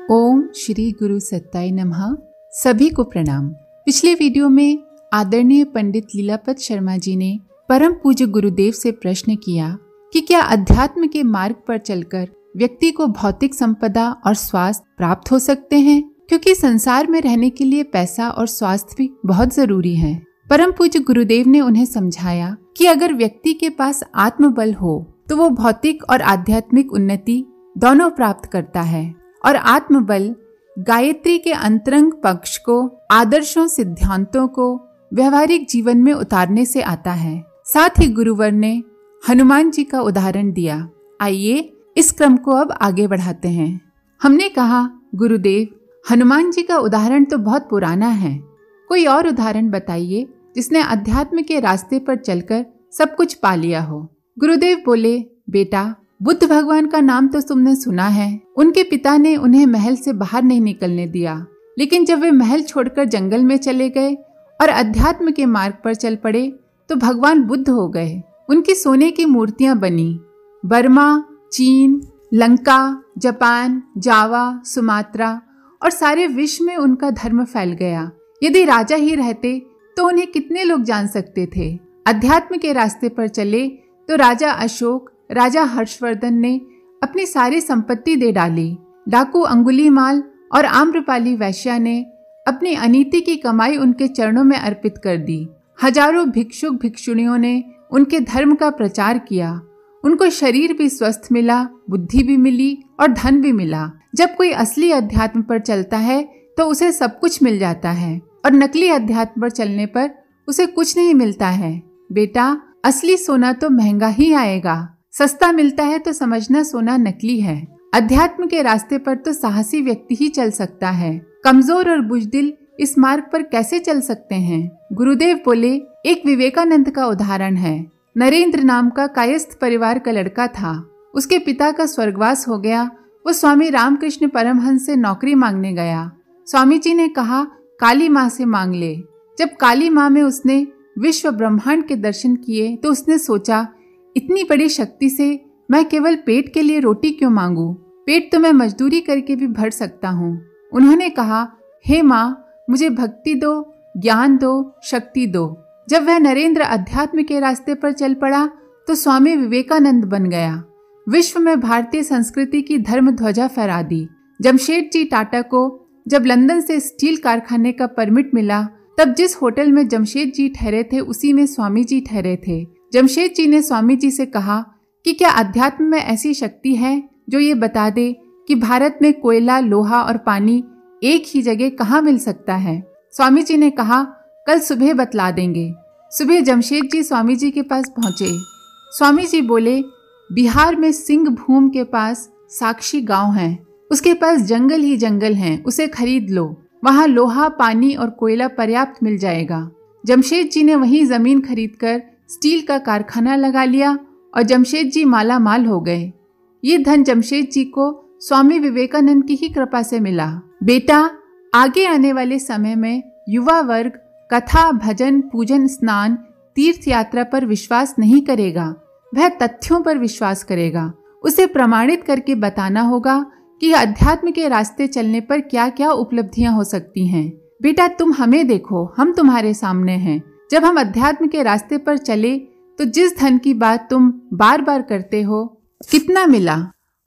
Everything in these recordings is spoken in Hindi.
ओम श्री गुरु सत्ताय नमः। सभी को प्रणाम। पिछले वीडियो में आदरणीय पंडित लीलापत शर्मा जी ने परम पूज्य गुरुदेव से प्रश्न किया कि क्या अध्यात्म के मार्ग पर चलकर व्यक्ति को भौतिक संपदा और स्वास्थ्य प्राप्त हो सकते हैं, क्योंकि संसार में रहने के लिए पैसा और स्वास्थ्य भी बहुत जरूरी है। परम पूज्य गुरुदेव ने उन्हें समझाया कि अगर व्यक्ति के पास आत्मबल हो तो वो भौतिक और आध्यात्मिक उन्नति दोनों प्राप्त करता है, और आत्मबल गायत्री के अंतरंग पक्ष को, आदर्शों, सिद्धांतों को व्यवहारिक जीवन में उतारने से आता है। साथ ही गुरुवर ने हनुमान जी का उदाहरण दिया। आइए इस क्रम को अब आगे बढ़ाते हैं। हमने कहा, गुरुदेव, हनुमान जी का उदाहरण तो बहुत पुराना है, कोई और उदाहरण बताइए जिसने अध्यात्म के रास्ते पर चलकर सब कुछ पा लिया हो। गुरुदेव बोले, बेटा, बुद्ध भगवान का नाम तो तुमने सुना है। उनके पिता ने उन्हें महल से बाहर नहीं निकलने दिया, लेकिन जब वे महल छोड़कर जंगल में चले गए और अध्यात्म के मार्ग पर चल पड़े तो भगवान बुद्ध हो गए। उनकी सोने की मूर्तियां बनी। बर्मा, चीन, लंका, जापान, जावा, सुमात्रा और सारे विश्व में उनका धर्म फैल गया। यदि राजा ही रहते तो उन्हें कितने लोग जान सकते थे। अध्यात्म के रास्ते पर चले तो राजा अशोक, राजा हर्षवर्धन ने अपनी सारी संपत्ति दे डाली। डाकू अंगुलीमाल और आम्रपाली वैश्या ने अपनी अनीति की कमाई उनके चरणों में अर्पित कर दी। हजारों भिक्षुक भिक्षुणियों ने उनके धर्म का प्रचार किया। उनको शरीर भी स्वस्थ मिला, बुद्धि भी मिली और धन भी मिला। जब कोई असली अध्यात्म पर चलता है तो उसे सब कुछ मिल जाता है, और नकली अध्यात्म पर चलने पर उसे कुछ नहीं मिलता है। बेटा, असली सोना तो महंगा ही आएगा। सस्ता मिलता है तो समझना सोना नकली है। अध्यात्म के रास्ते पर तो साहसी व्यक्ति ही चल सकता है। कमजोर और बुजदिल इस मार्ग पर कैसे चल सकते हैं? गुरुदेव बोले, एक विवेकानंद का उदाहरण है। नरेंद्र नाम का कायस्थ परिवार का लड़का था। उसके पिता का स्वर्गवास हो गया। वो स्वामी रामकृष्ण परमहंस से नौकरी मांगने गया। स्वामी जी ने कहा, काली माँ से मांग ले। जब काली माँ में उसने विश्व ब्रह्मांड के दर्शन किए तो उसने सोचा, इतनी बड़ी शक्ति से मैं केवल पेट के लिए रोटी क्यों मांगू? पेट तो मैं मजदूरी करके भी भर सकता हूँ। उन्होंने कहा, हे माँ, मुझे भक्ति दो, ज्ञान दो, शक्ति दो। जब वह नरेंद्र अध्यात्म के रास्ते पर चल पड़ा तो स्वामी विवेकानंद बन गया। विश्व में भारतीय संस्कृति की धर्म ध्वजा फहरा दी। जमशेदजी टाटा को जब लंदन से स्टील कारखाने का परमिट मिला, तब जिस होटल में जमशेद जी ठहरे थे उसी में स्वामी जी ठहरे थे। जमशेद जी ने स्वामी जी से कहा कि क्या अध्यात्म में ऐसी शक्ति है जो ये बता दे कि भारत में कोयला, लोहा और पानी एक ही जगह कहाँ मिल सकता है? स्वामी जी ने कहा, कल सुबह बतला देंगे। सुबह जमशेद जी स्वामी जी के पास पहुंचे। स्वामी जी बोले, बिहार में सिंह भूम के पास साक्षी गांव है। उसके पास जंगल ही जंगल हैं, उसे खरीद लो। वहाँ लोहा, पानी और कोयला पर्याप्त मिल जाएगा। जमशेद जी ने वहीं जमीन खरीदकर स्टील का कारखाना लगा लिया और जमशेद जी माला माल हो गए। ये धन जमशेद जी को स्वामी विवेकानंद की ही कृपा से मिला। बेटा, आगे आने वाले समय में युवा वर्ग कथा, भजन, पूजन, स्नान, तीर्थ यात्रा पर विश्वास नहीं करेगा। वह तथ्यों पर विश्वास करेगा। उसे प्रमाणित करके बताना होगा कि अध्यात्म के रास्ते चलने पर क्या क्या उपलब्धियां हो सकती हैं। बेटा, तुम हमें देखो, हम तुम्हारे सामने हैं। जब हम अध्यात्म के रास्ते पर चले तो जिस धन की बात तुम बार बार करते हो, कितना मिला?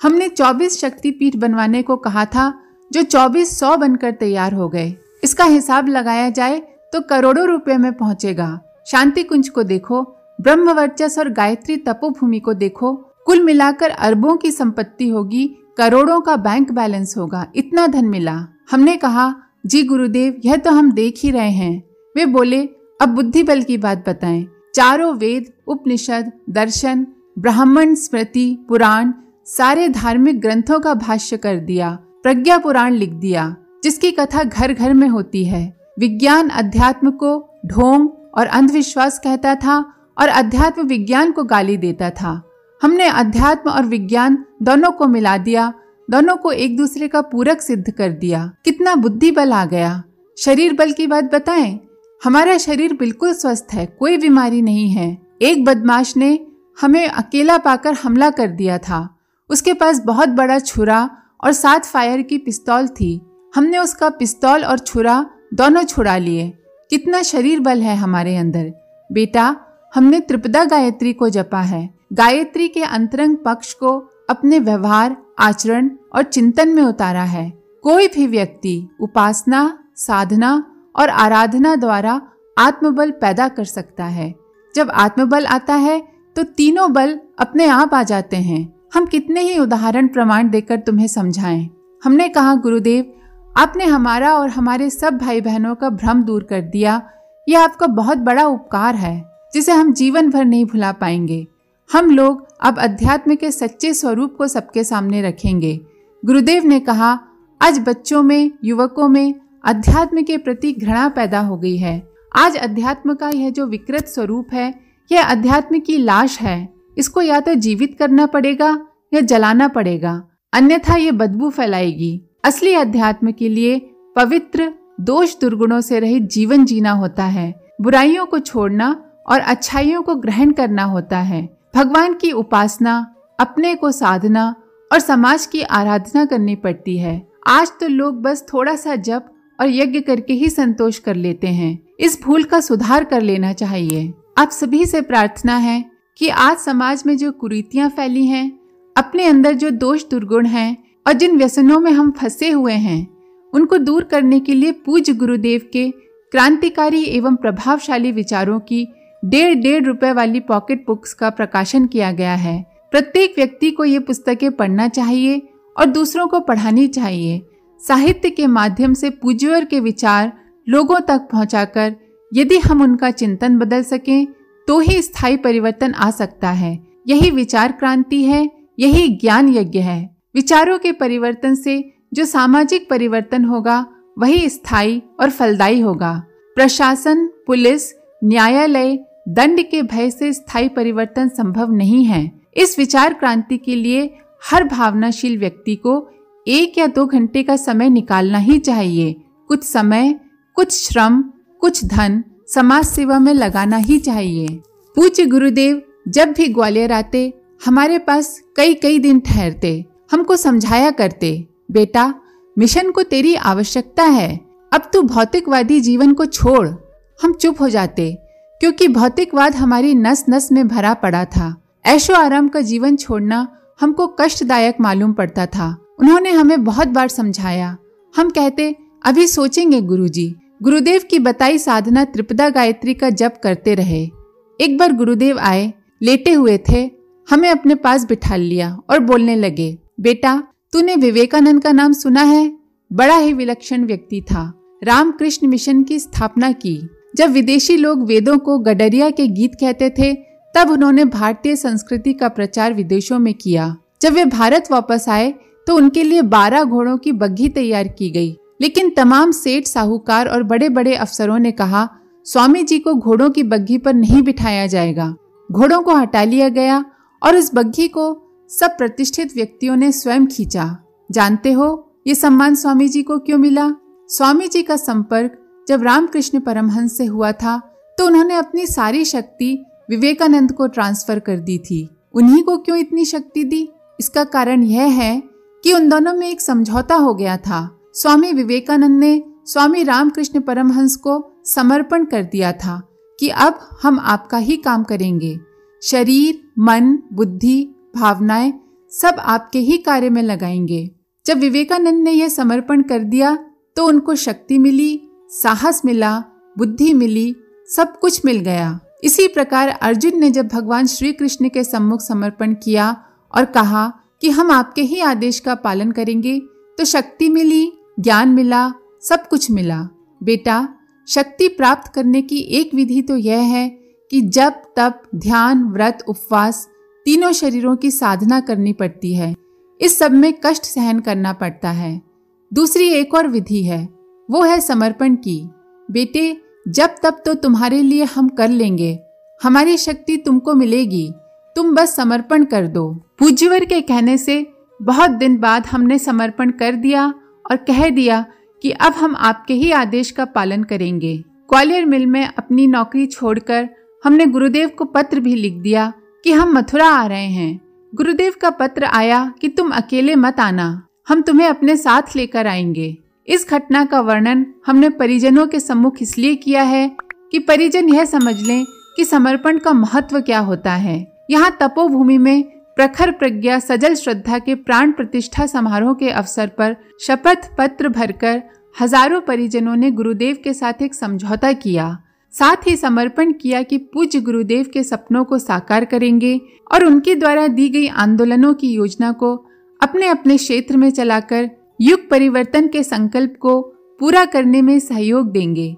हमने 24 शक्तिपीठ बनवाने को कहा था, जो 2400 बनकर तैयार हो गए। इसका हिसाब लगाया जाए तो करोड़ों रुपए में पहुंचेगा। शांति कुंज को देखो, ब्रह्म वर्चस और गायत्री तपोभूमि को देखो, कुल मिलाकर अरबों की संपत्ति होगी, करोड़ों का बैंक बैलेंस होगा। इतना धन मिला। हमने कहा, जी गुरुदेव, यह तो हम देख ही रहे हैं। वे बोले, अब बुद्धि बल की बात बताएं। चारों वेद, उपनिषद, दर्शन, ब्राह्मण, स्मृति, पुराण, सारे धार्मिक ग्रंथों का भाष्य कर दिया। प्रज्ञा पुराण लिख दिया, जिसकी कथा घर घर में होती है। विज्ञान अध्यात्म को ढोंग और अंधविश्वास कहता था और अध्यात्म विज्ञान को गाली देता था। हमने अध्यात्म और विज्ञान दोनों को मिला दिया, दोनों को एक दूसरे का पूरक सिद्ध कर दिया। कितना बुद्धि बल आ गया। शरीर बल की बात बताएं, हमारा शरीर बिल्कुल स्वस्थ है, कोई बीमारी नहीं है। एक बदमाश ने हमें अकेला पाकर हमला कर दिया था। उसके पास बहुत बड़ा छुरा और 7 फायर की पिस्तौल थी। हमने उसका पिस्तौल और छुरा दोनों छुड़ा लिए। कितना शरीर बल है हमारे अंदर। बेटा, हमने त्रिपदा गायत्री को जपा है। गायत्री के अंतरंग पक्ष को अपने व्यवहार, आचरण और चिंतन में उतारा है। कोई भी व्यक्ति उपासना, साधना और आराधना द्वारा आत्मबल पैदा कर सकता है। जब आत्मबल आता है तो तीनों बल अपने आप आ जाते हैं। हम कितने ही उदाहरण प्रमाण देकर तुम्हें समझाएं। हमने कहा, गुरुदेव, आपने हमारा और हमारे सब भाई बहनों का भ्रम दूर कर दिया। यह आपका बहुत बड़ा उपकार है जिसे हम जीवन भर नहीं भुला पाएंगे। हम लोग अब अध्यात्म के सच्चे स्वरूप को सबके सामने रखेंगे। गुरुदेव ने कहा, आज बच्चों में, युवकों में अध्यात्म के प्रति घृणा पैदा हो गई है। आज अध्यात्म का यह जो विकृत स्वरूप है, यह अध्यात्म की लाश है। इसको या तो जीवित करना पड़ेगा या जलाना पड़ेगा, अन्यथा ये बदबू फैलाएगी। असली अध्यात्म के लिए पवित्र, दोष दुर्गुणों से रहित जीवन जीना होता है। बुराइयों को छोड़ना और अच्छाइयों को ग्रहण करना होता है। भगवान की उपासना, अपने को साधना और समाज की आराधना करनी पड़ती है। आज तो लोग बस थोड़ा सा जप और यज्ञ करके ही संतोष कर लेते हैं। इस भूल का सुधार कर लेना चाहिए। आप सभी से प्रार्थना है कि आज समाज में जो कुरीतियां फैली हैं, अपने अंदर जो दोष दुर्गुण हैं और जिन व्यसनों में हम फंसे हुए हैं, उनको दूर करने के लिए पूज्य गुरुदेव के क्रांतिकारी एवं प्रभावशाली विचारों की 1.5 रुपए वाली पॉकेट बुक्स का प्रकाशन किया गया है। प्रत्येक व्यक्ति को ये पुस्तकें पढ़ना चाहिए और दूसरों को पढ़ानी चाहिए। साहित्य के माध्यम से पूज्यवर के विचार लोगों तक पहुंचाकर यदि हम उनका चिंतन बदल सकें तो ही स्थायी परिवर्तन आ सकता है। यही विचार क्रांति है, यही ज्ञान यज्ञ है। विचारों के परिवर्तन से जो सामाजिक परिवर्तन होगा वही स्थायी और फलदायी होगा। प्रशासन, पुलिस, न्यायालय, दंड के भय से स्थायी परिवर्तन संभव नहीं है। इस विचार क्रांति के लिए हर भावनाशील व्यक्ति को 1 या 2 घंटे का समय निकालना ही चाहिए। कुछ समय, कुछ श्रम, कुछ धन समाज सेवा में लगाना ही चाहिए। पूज्य गुरुदेव जब भी ग्वालियर आते हमारे पास कई दिन ठहरते, हमको समझाया करते, बेटा, मिशन को तेरी आवश्यकता है, अब तू भौतिकवादी जीवन को छोड़। हम चुप हो जाते क्योंकि भौतिकवाद हमारी नस नस में भरा पड़ा था। ऐशो आराम का जीवन छोड़ना हमको कष्टदायक मालूम पड़ता था। उन्होंने हमें बहुत बार समझाया। हम कहते, अभी सोचेंगे गुरुजी। गुरुदेव की बताई साधना त्रिपदा गायत्री का जप करते रहे। एक बार गुरुदेव आए, लेटे हुए थे, हमें अपने पास बिठा लिया और बोलने लगे, बेटा, तूने विवेकानंद का नाम सुना है? बड़ा ही विलक्षण व्यक्ति था। रामकृष्ण मिशन की स्थापना की। जब विदेशी लोग वेदों को गडरिया के गीत कहते थे, तब उन्होंने भारतीय संस्कृति का प्रचार विदेशों में किया। जब वे भारत वापस आए तो उनके लिए 12 घोड़ों की बग्घी तैयार की गई। लेकिन तमाम सेठ, साहूकार और बड़े बड़े अफसरों ने कहा, स्वामी जी को घोड़ों की बग्घी पर नहीं बिठाया जाएगा। घोड़ों को हटा लिया गया और उस बग्घी को सब प्रतिष्ठित व्यक्तियों ने स्वयं खींचा। जानते हो ये सम्मान स्वामी जी को क्यों मिला? स्वामी जी का संपर्क जब रामकृष्ण परमहंस से हुआ था तो उन्होंने अपनी सारी शक्ति विवेकानंद को ट्रांसफर कर दी थी। उन्हीं को क्यों इतनी शक्ति दी? इसका कारण यह है कि उन दोनों में एक समझौता हो गया था। स्वामी विवेकानंद ने स्वामी रामकृष्ण परमहंस को समर्पण कर दिया था कि अब हम आपका ही काम करेंगे। शरीर, मन, बुद्धि, भावनाएं सब आपके ही कार्य में लगाएंगे। जब विवेकानंद ने यह समर्पण कर दिया तो उनको शक्ति मिली, साहस मिला, बुद्धि मिली, सब कुछ मिल गया। इसी प्रकार अर्जुन ने जब भगवान श्री कृष्ण के सम्मुख समर्पण किया और कहा कि हम आपके ही आदेश का पालन करेंगे, तो शक्ति मिली, ज्ञान मिला, सब कुछ मिला। बेटा, शक्ति प्राप्त करने की एक विधि तो यह है कि जप, तप, ध्यान, व्रत, उपवास तीनों शरीरों की साधना करनी पड़ती है। इस सब में कष्ट सहन करना पड़ता है। दूसरी एक और विधि है, वो है समर्पण की। बेटे, जब तब तो तुम्हारे लिए हम कर लेंगे, हमारी शक्ति तुमको मिलेगी, तुम बस समर्पण कर दो। पूज्यवर के कहने से बहुत दिन बाद हमने समर्पण कर दिया और कह दिया कि अब हम आपके ही आदेश का पालन करेंगे। ग्वालियर मिल में अपनी नौकरी छोड़कर हमने गुरुदेव को पत्र भी लिख दिया कि हम मथुरा आ रहे हैं। गुरुदेव का पत्र आया कि तुम अकेले मत आना, हम तुम्हें अपने साथ लेकर आएंगे। इस घटना का वर्णन हमने परिजनों के सम्मुख इसलिए किया है कि परिजन यह समझ लें कि समर्पण का महत्व क्या होता है। यहाँ तपोभूमि में प्रखर प्रज्ञा सजल श्रद्धा के प्राण प्रतिष्ठा समारोह के अवसर पर शपथ पत्र भरकर हजारों परिजनों ने गुरुदेव के साथ एक समझौता किया, साथ ही समर्पण किया कि पूज्य गुरुदेव के सपनों को साकार करेंगे और उनके द्वारा दी गई आंदोलनों की योजना को अपने अपने क्षेत्र में चलाकर युग परिवर्तन के संकल्प को पूरा करने में सहयोग देंगे।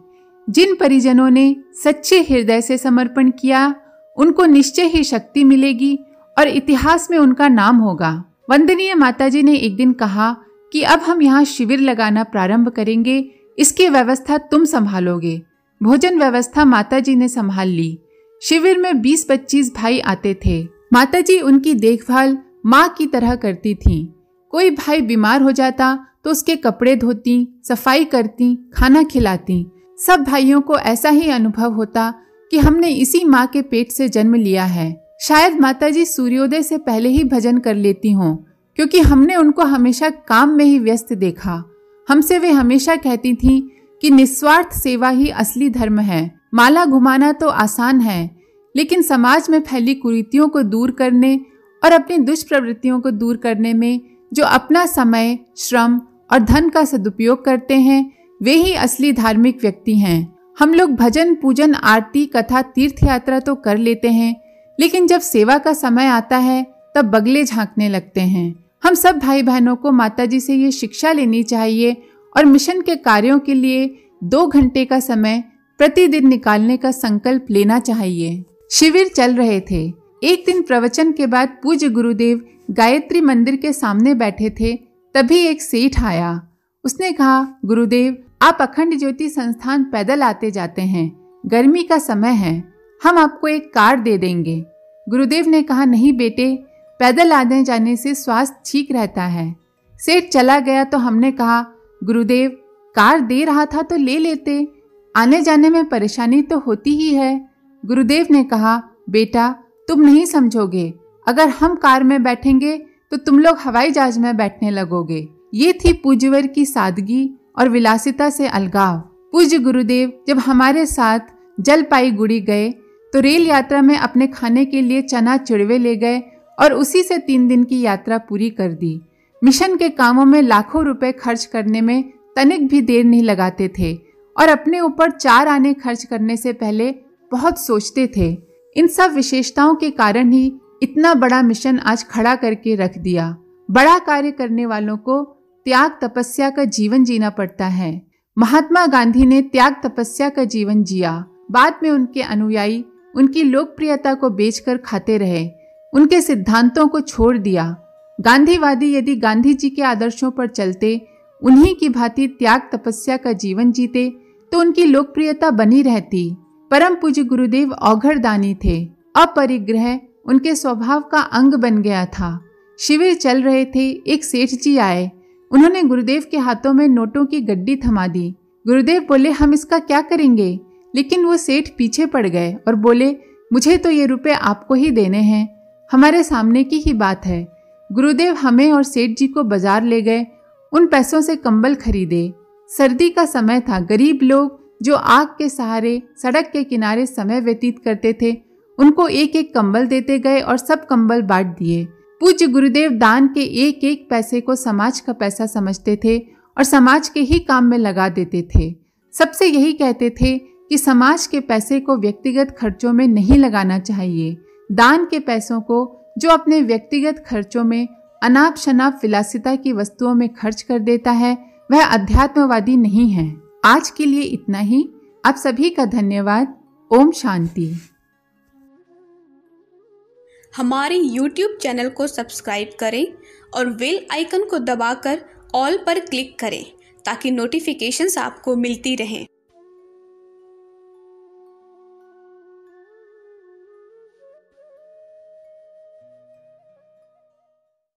जिन परिजनों ने सच्चे हृदय से समर्पण किया उनको निश्चय ही शक्ति मिलेगी और इतिहास में उनका नाम होगा। वंदनीय माताजी ने एक दिन कहा कि अब हम यहाँ शिविर लगाना प्रारंभ करेंगे, इसकी व्यवस्था तुम संभालोगे। भोजन व्यवस्था माताजी ने संभाल ली। शिविर में 20-25 भाई आते थे। माताजी उनकी देखभाल माँ की तरह करती थीं। कोई भाई बीमार हो जाता तो उसके कपड़े धोती, सफाई करती, खाना खिलाती। सब भाइयों को ऐसा ही अनुभव होता कि हमने इसी माँ के पेट से जन्म लिया है। शायद माताजी सूर्योदय से पहले ही भजन कर लेती हों, क्योंकि हमने उनको हमेशा काम में ही व्यस्त देखा। हमसे वे हमेशा कहती थीं कि निस्वार्थ सेवा ही असली धर्म है। माला घुमाना तो आसान है, लेकिन समाज में फैली कुरीतियों को दूर करने और अपनी दुष्प्रवृत्तियों को दूर करने में जो अपना समय, श्रम और धन का सदुपयोग करते हैं, वे ही असली धार्मिक व्यक्ति हैं। हम लोग भजन, पूजन, आरती, कथा, तीर्थ यात्रा तो कर लेते हैं, लेकिन जब सेवा का समय आता है तब बगले झांकने लगते हैं। हम सब भाई बहनों को माताजी से ये शिक्षा लेनी चाहिए और मिशन के कार्यों के लिए 2 घंटे का समय प्रतिदिन निकालने का संकल्प लेना चाहिए। शिविर चल रहे थे। एक दिन प्रवचन के बाद पूज्य गुरुदेव गायत्री मंदिर के सामने बैठे थे। तभी एक सेठ आया। उसने कहा, गुरुदेव आप अखंड ज्योति संस्थान पैदल आते जाते हैं, गर्मी का समय है, हम आपको एक कार दे देंगे। गुरुदेव ने कहा, नहीं बेटे, पैदल आने जाने से स्वास्थ्य ठीक रहता है। सेठ चला गया तो हमने कहा, गुरुदेव कार दे रहा था तो ले लेते, आने जाने में परेशानी तो होती ही है। गुरुदेव ने कहा, बेटा तुम नहीं समझोगे, अगर हम कार में बैठेंगे तो तुम लोग हवाई जहाज में बैठने लगोगे। ये थी पूज्यवर की सादगी और विलासिता से अलगाव। पूज्य गुरुदेव जब हमारे साथ जलपाईगुड़ी गए तो रेल यात्रा में अपने खाने के लिए चना चिड़वे ले गए और उसी से 3 दिन की यात्रा पूरी कर दी। मिशन के कामों में लाखों रुपए खर्च करने में तनिक भी देर नहीं लगाते थे और अपने ऊपर 4 आने खर्च करने से पहले बहुत सोचते थे। इन सब विशेषताओं के कारण ही इतना बड़ा मिशन आज खड़ा करके रख दिया। बड़ा कार्य करने वालों को त्याग तपस्या का जीवन जीना पड़ता है। महात्मा गांधी ने त्याग तपस्या का जीवन जिया। बाद में उनके अनुयायी उनकी लोकप्रियता को बेचकर खाते रहे, उनके सिद्धांतों को छोड़ दिया। गांधीवादी यदि गांधी जी के आदर्शों पर चलते, उन्हीं की भांति त्याग तपस्या का जीवन जीते तो उनकी लोकप्रियता बनी रहती। परम पूज्य गुरुदेव औघड़दानी थे। अपरिग्रह उनके स्वभाव का अंग बन गया था। शिविर चल रहे थे। एक सेठ जी आए। उन्होंने गुरुदेव के हाथों में नोटों की गड्डी थमा दी। गुरुदेव बोले, हम इसका क्या करेंगे? लेकिन वो सेठ पीछे पड़ गए और बोले, मुझे तो ये रुपए आपको ही देने हैं, हमारे सामने की ही बात है। गुरुदेव हमें और सेठ जी को बाजार ले गए। उन पैसों से कंबल खरीदे। सर्दी का समय था। गरीब लोग जो आग के सहारे सड़क के किनारे समय व्यतीत करते थे, उनको एक एक कंबल देते गए और सब कंबल बांट दिए। पूज्य गुरुदेव दान के एक एक पैसे को समाज का पैसा समझते थे और समाज के ही काम में लगा देते थे। सबसे यही कहते थे कि समाज के पैसे को व्यक्तिगत खर्चों में नहीं लगाना चाहिए। दान के पैसों को जो अपने व्यक्तिगत खर्चों में अनाप शनाप विलासिता की वस्तुओं में खर्च कर देता है, वह अध्यात्मवादी नहीं है। आज के लिए इतना ही। आप सभी का धन्यवाद। ओम शांति। हमारे YouTube चैनल को सब्सक्राइब करें और बेल आइकन को दबाकर ऑल पर क्लिक करें ताकि नोटिफिकेशंस आपको मिलती रहें।